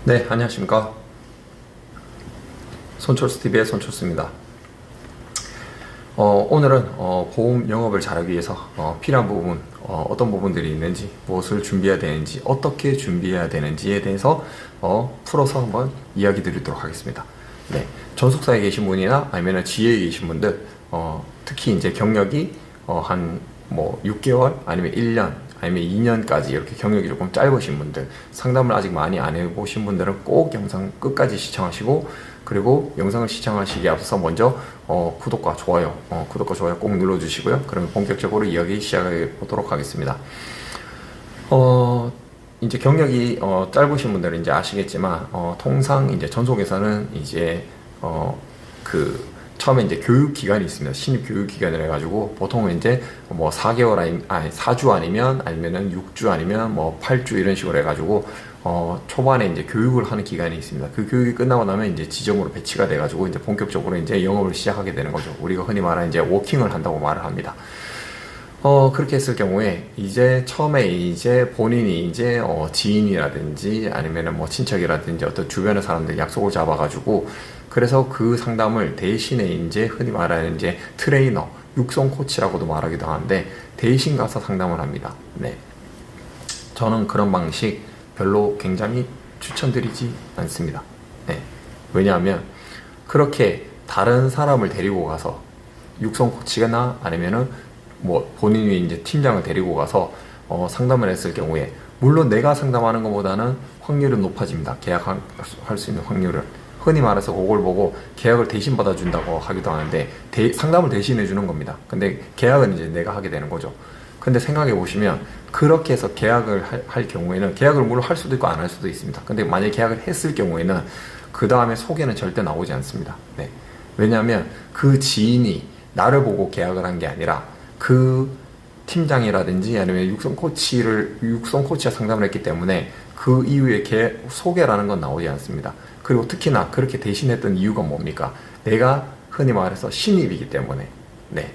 네, 안녕하십니까. 손철수TV의 손철수입니다. 오늘은 보험 영업을 잘하기 위해서 필요한 부분, 어떤 부분들이 있는지, 무엇을 준비해야 되는지, 어떻게 준비해야 되는지에 대해서 풀어서 한번 이야기 드리도록 하겠습니다. 네, 전속사에 계신 분이나 아니면 지회에 계신 분들, 특히 이제 경력이 한 뭐 6개월 아니면 1년 아니면 2년까지 이렇게 경력이 조금 짧으신 분들, 상담을 아직 많이 안 해보신 분들은 꼭 영상 끝까지 시청하시고, 그리고 영상을 시청하시기에 앞서서 먼저 구독과 좋아요 꼭 눌러주시고요. 그러면 본격적으로 이야기 시작해 보도록 하겠습니다. 이제 경력이 짧으신 분들은 이제 아시겠지만, 통상 이제 전속에서는 이제 처음에 이제 교육 기간이 있습니다. 신입 교육 기간을 해가지고 보통은 이제 뭐 4개월 아니 4주 아니면은 6주 아니면 뭐 8주 이런 식으로 해가지고 초반에 이제 교육을 하는 기간이 있습니다. 그 교육이 끝나고 나면 이제 지점으로 배치가 돼가지고 이제 본격적으로 이제 영업을 시작하게 되는 거죠. 우리가 흔히 말하는 이제 워킹을 한다고 말을 합니다. 그렇게 했을 경우에 이제 처음에 이제 본인이 이제 지인이라든지 아니면은 뭐 친척이라든지 어떤 주변의 사람들 약속을 잡아가지고, 그래서 그 상담을 대신에 이제 흔히 말하는 이제 트레이너, 육성 코치라고도 말하기도 하는데 대신 가서 상담을 합니다. 네. 저는 그런 방식 별로 굉장히 추천드리지 않습니다. 네. 왜냐하면 그렇게 다른 사람을 데리고 가서 육성 코치나 아니면은 뭐 본인이 이제 팀장을 데리고 가서 상담을 했을 경우에, 물론 내가 상담하는 것보다는 확률은 높아집니다. 계약할 수 있는 확률은. 흔히 말해서 그걸 보고 계약을 대신 받아준다고 하기도 하는데, 상담을 대신해 주는 겁니다. 근데 계약은 이제 내가 하게 되는 거죠. 근데 생각해 보시면 그렇게 해서 계약을 할 경우에는, 계약을 물론 할 수도 있고 안 할 수도 있습니다. 근데 만약에 계약을 했을 경우에는 그 다음에 소개는 절대 나오지 않습니다. 네. 왜냐하면 그 지인이 나를 보고 계약을 한 게 아니라 그 팀장이라든지 아니면 육성 코치와 상담을 했기 때문에 그 이후에 소개라는 건 나오지 않습니다. 그리고 특히나 그렇게 대신했던 이유가 뭡니까? 내가 흔히 말해서 신입이기 때문에, 네.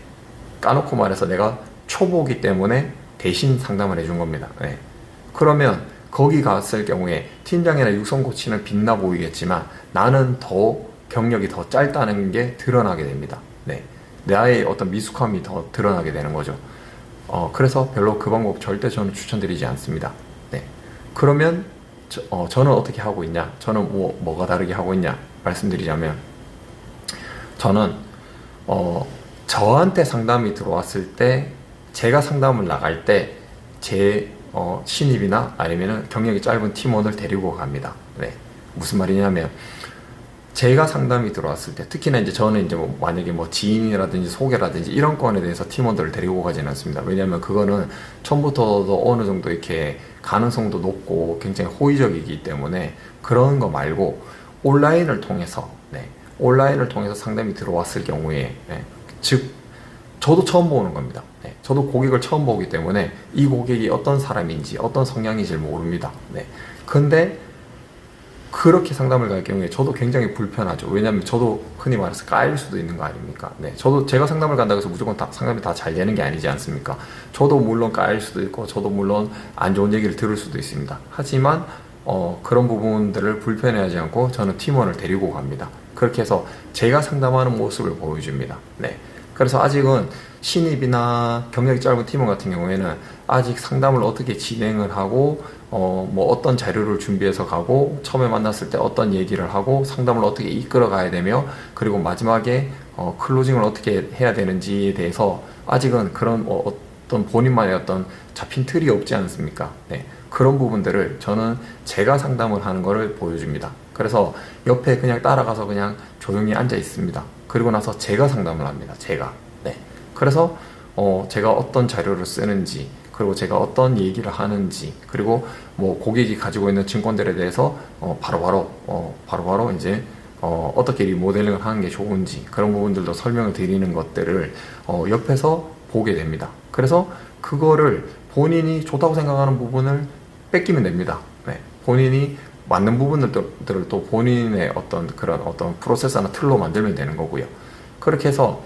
까놓고 말해서 내가 초보기 때문에 대신 상담을 해준 겁니다. 네. 그러면 거기 갔을 경우에 팀장이나 육성 코치는 빛나 보이겠지만 나는 더 경력이 더 짧다는 게 드러나게 됩니다. 네. 나의 어떤 미숙함이 더 드러나게 되는 거죠. 그래서 별로 그 방법 절대 저는 추천드리지 않습니다. 네. 그러면 저는 어떻게 하고 있냐? 저는 뭐가 다르게 하고 있냐? 말씀드리자면, 저는 저한테 상담이 들어왔을 때, 제가 상담을 나갈 때 제 신입이나 아니면은 경력이 짧은 팀원을 데리고 갑니다. 네. 무슨 말이냐면, 제가 상담이 들어왔을 때, 특히나 이제 저는 이제 만약에 뭐 지인이라든지 소개라든지 이런 건에 대해서 팀원들을 데리고 가지는 않습니다. 왜냐하면 그거는 처음부터도 어느 정도 이렇게 가능성도 높고 굉장히 호의적이기 때문에, 그런 거 말고 온라인을 통해서, 네, 온라인을 통해서 상담이 들어왔을 경우에, 네, 즉 저도 처음 보는 겁니다. 네, 저도 고객을 처음 보기 때문에 이 고객이 어떤 사람인지 어떤 성향인지 모릅니다. 네, 근데 그렇게 상담을 갈 경우에 저도 굉장히 불편하죠. 왜냐하면 저도 흔히 말해서 까일 수도 있는 거 아닙니까? 네, 저도 제가 상담을 간다고 해서 무조건 상담이 다 잘 되는 게 아니지 않습니까? 저도 물론 까일 수도 있고, 저도 물론 안 좋은 얘기를 들을 수도 있습니다. 하지만 그런 부분들을 불편해하지 않고 저는 팀원을 데리고 갑니다. 그렇게 해서 제가 상담하는 모습을 보여줍니다. 네, 그래서 아직은 신입이나 경력이 짧은 팀원 같은 경우에는 아직 상담을 어떻게 진행을 하고, 뭐 어떤 자료를 준비해서 가고, 처음에 만났을 때 어떤 얘기를 하고, 상담을 어떻게 이끌어 가야 되며, 그리고 마지막에 클로징을 어떻게 해야 되는지에 대해서 아직은 그런 어떤 본인만의 어떤 잡힌 틀이 없지 않습니까? 네. 그런 부분들을 저는 제가 상담을 하는 거를 보여줍니다. 그래서 옆에 그냥 따라가서 그냥 조용히 앉아 있습니다. 그리고 나서 제가 상담을 합니다. 제가. 네. 그래서 제가 어떤 자료를 쓰는지, 그리고 제가 어떤 얘기를 하는지, 그리고 뭐 고객이 가지고 있는 증권들에 대해서 바로바로 이제 어떻게 리모델링을 하는 게 좋은지, 그런 부분들도 설명을 드리는 것들을 옆에서 보게 됩니다. 그래서 그거를 본인이 좋다고 생각하는 부분을 뺏기면 됩니다. 네. 본인이 맞는 부분들을 또 본인의 그런 프로세스나 틀로 만들면 되는 거고요. 그렇게 해서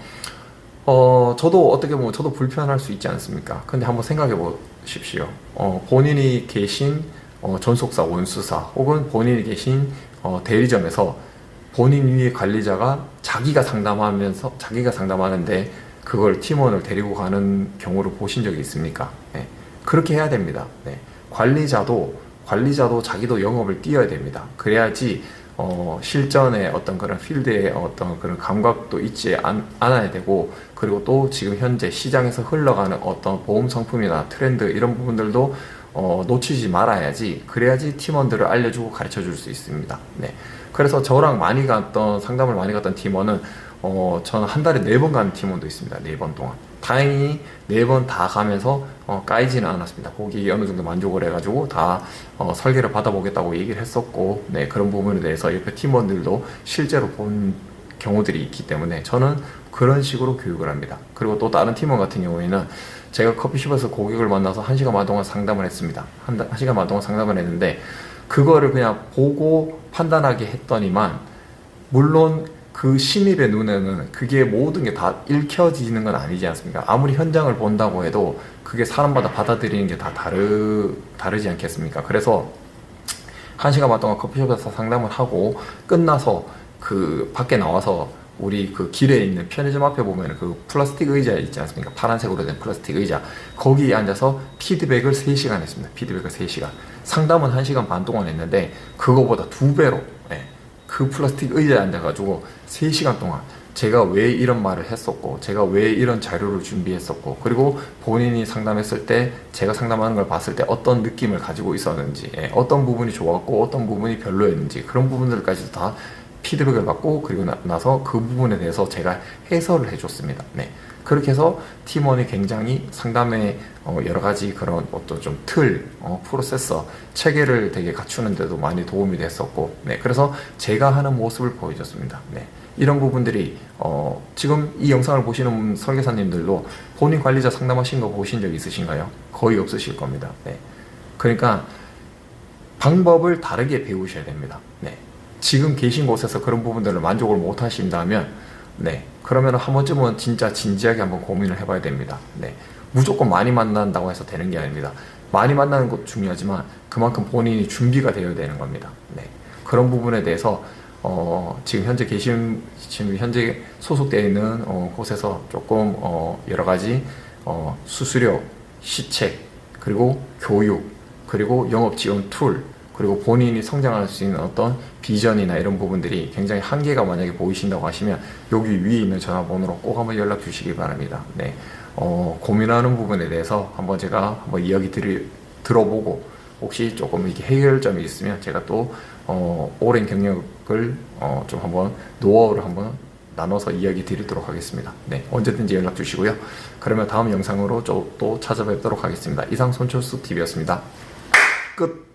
저도 어떻게 보면 저도 불편할 수 있지 않습니까? 근데 한번 생각해 보십시오. 본인이 계신 전속사, 원수사 혹은 본인이 계신 대리점에서 본인 위의 관리자가 자기가 상담하는데 그걸 팀원을 데리고 가는 경우를 보신 적이 있습니까? 네. 그렇게 해야 됩니다. 네. 관리자도 자기도 영업을 뛰어야 됩니다. 그래야지 실전의 어떤 그런 필드의 어떤 그런 감각도 있지 않아야 되고, 그리고 또 지금 현재 시장에서 흘러가는 어떤 보험 상품이나 트렌드 이런 부분들도 놓치지 말아야지, 그래야지 팀원들을 알려주고 가르쳐 줄 수 있습니다. 네. 그래서 저랑 상담을 많이 갔던 팀원은 저는 한 달에 4번 가는 팀원도 있습니다. 4번 동안. 다행히 4번 다 가면서 까이지는 않았습니다. 거기 어느 정도 만족을 해가지고 다 설계를 받아보겠다고 얘기를 했었고, 네, 그런 부분에 대해서 옆에 팀원들도 실제로 본 경우들이 있기 때문에 저는 그런 식으로 교육을 합니다. 그리고 또 다른 팀원 같은 경우에는 제가 커피숍에서 고객을 만나서 1시간 반 동안 상담을 했습니다. 1시간 반 동안 상담을 했는데 그거를 그냥 보고 판단하게 했더니만, 물론 그 신입의 눈에는 그게 모든 게 다 읽혀지는 건 아니지 않습니까? 아무리 현장을 본다고 해도 그게 사람마다 받아들이는 게 다 다르지 않겠습니까? 그래서 1시간 반 동안 커피숍에서 상담을 하고 끝나서 그 밖에 나와서 우리 그 길에 있는 편의점 앞에 보면 그 플라스틱 의자 있지 않습니까? 파란색으로 된 플라스틱 의자. 거기에 앉아서 피드백을 3시간 했습니다. 피드백을 3시간. 상담은 1시간 반 동안 했는데 그거보다 2배로 그 플라스틱 의자에 앉아가지고 3시간 동안 제가 왜 이런 말을 했었고, 제가 왜 이런 자료를 준비했었고, 그리고 본인이 상담했을 때 제가 상담하는 걸 봤을 때 어떤 느낌을 가지고 있었는지, 어떤 부분이 좋았고 어떤 부분이 별로였는지, 그런 부분들까지 다 피드백을 받고, 그리고 나서 그 부분에 대해서 제가 해설을 해줬습니다. 네. 그렇게 해서 팀원이 굉장히 상담에 여러 가지 그런 어떤 좀 프로세서, 체계를 되게 갖추는데도 많이 도움이 됐었고, 네. 그래서 제가 하는 모습을 보여줬습니다. 네. 이런 부분들이 지금 이 영상을 보시는 설계사님들도 본인 관리자 상담하신 거 보신 적 있으신가요? 거의 없으실 겁니다. 네. 그러니까 방법을 다르게 배우셔야 됩니다. 네. 지금 계신 곳에서 그런 부분들을 만족을 못 하신다면, 네, 그러면 한 번쯤은 진짜 진지하게 한번 고민을 해봐야 됩니다. 네. 무조건 많이 만난다고 해서 되는 게 아닙니다. 많이 만나는 것도 중요하지만 그만큼 본인이 준비가 되어야 되는 겁니다. 네. 그런 부분에 대해서 지금 현재 소속되어 있는 곳에서 조금 여러 가지 수수료, 시책, 그리고 교육, 그리고 영업 지원 툴, 그리고 본인이 성장할 수 있는 어떤 비전이나 이런 부분들이 굉장히 한계가 만약에 보이신다고 하시면 여기 위에 있는 전화번호로 꼭 한번 연락 주시기 바랍니다. 네. 고민하는 부분에 대해서 제가 한번 이야기 들어보고, 혹시 조금 이렇게 해결점이 있으면 제가 또 오랜 경력을 좀 한번 노하우를 한번 나눠서 이야기 드리도록 하겠습니다. 네, 언제든지 연락 주시고요. 그러면 다음 영상으로 또 찾아뵙도록 하겠습니다. 이상 손철수 TV였습니다. 끝.